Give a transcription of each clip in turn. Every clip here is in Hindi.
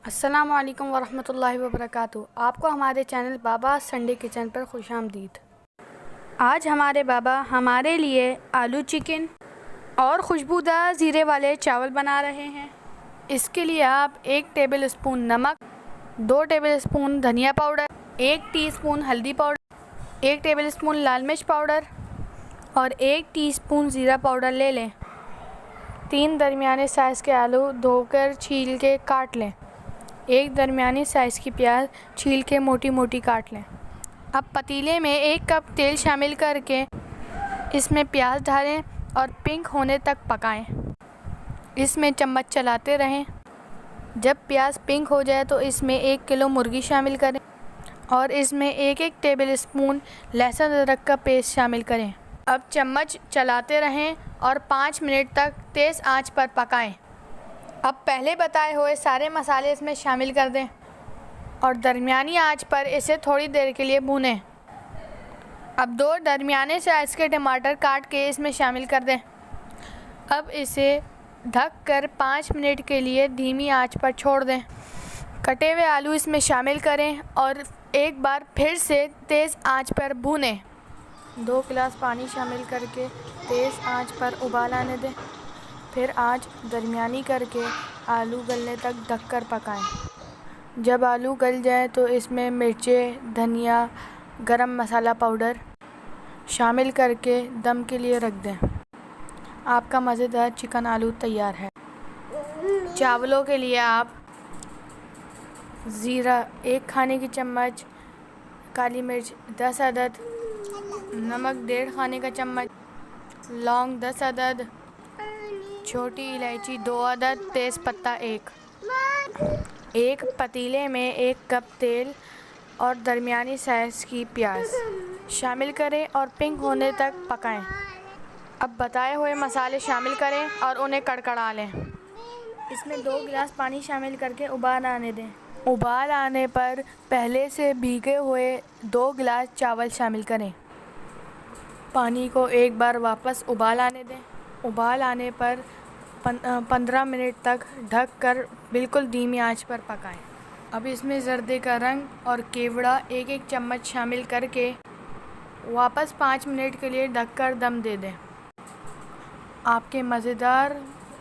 अस्सलामु अलैकुम वरहमतुल्लाहि वबरकातुहू। आपको हमारे चैनल बाबा संडे किचन पर खुशामदीद। आज हमारे बाबा हमारे लिए आलू चिकन और खुशबूदार ज़ीरे वाले चावल बना रहे हैं। इसके लिए आप 1 टेबल स्पून नमक, 2 टेबल स्पून धनिया पाउडर, 1 टीस्पून हल्दी पाउडर, 1 टेबल स्पून लाल मिर्च पाउडर और 1 टीस्पून ज़ीरा पाउडर ले लें। 3 दरमियाने साइज़ के आलू धोकर छील के काट लें। 1 दरमियानी साइज़ की प्याज छील के मोटी मोटी काट लें। अब पतीले में 1 कप तेल शामिल करके इसमें प्याज डालें और पिंक होने तक पकाएं। इसमें चम्मच चलाते रहें। जब प्याज पिंक हो जाए तो इसमें 1 किलो मुर्गी शामिल करें और इसमें 1-1 टेबल स्पून लहसुन अदरक का पेस्ट शामिल करें। अब चम्मच चलाते रहें और 5 मिनट तक तेज़ आंच पर पकाएं। अब पहले बताए हुए सारे मसाले इसमें शामिल कर दें और दरमियानी आंच पर इसे थोड़ी देर के लिए भूनें। अब 2 दरमियाने साइज़ के टमाटर काट के इसमें शामिल कर दें। अब इसे ढक कर 5 मिनट के लिए धीमी आंच पर छोड़ दें। कटे हुए आलू इसमें शामिल करें और एक बार फिर से तेज़ आंच पर भूनें। 2 गिलास पानी शामिल करके तेज़ आंच पर उबाल आने दें। फिर आंच दरमियानी करके आलू गलने तक ढककर पकाएं। जब आलू गल जाए तो इसमें मिर्चें, धनिया, गरम मसाला पाउडर शामिल करके दम के लिए रख दें। आपका मज़ेदार चिकन आलू तैयार है। चावलों के लिए आप ज़ीरा 1 खाने की चम्मच, काली मिर्च 10 अदद, नमक 1.5 खाने का चम्मच, लौंग 10 अदद, छोटी इलायची 2 अदद, तेज़पत्ता 1। एक पतीले में 1 कप तेल और दरमियानी साइज़ की प्याज शामिल करें और पिंक होने तक पकाएं। अब बताए हुए मसाले शामिल करें और उन्हें कड़कड़ा लें। इसमें 2 गिलास पानी शामिल करके उबाल आने दें। उबाल आने पर पहले से भीगे हुए 2 गिलास चावल शामिल करें। पानी को एक बार वापस उबाल आने दें। उबाल आने पर 15 मिनट तक ढक कर बिल्कुल धीमी आंच पर पकाएं। अब इसमें ज़र्दे का रंग और केवड़ा 1-1 चम्मच शामिल करके वापस 5 मिनट के लिए ढककर दम दे दें। आपके मज़ेदार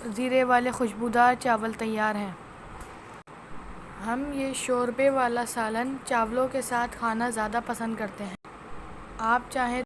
ज़ीरे वाले खुशबूदार चावल तैयार हैं। हम ये शोरबे वाला सालन चावलों के साथ खाना ज़्यादा पसंद करते हैं। आप चाहें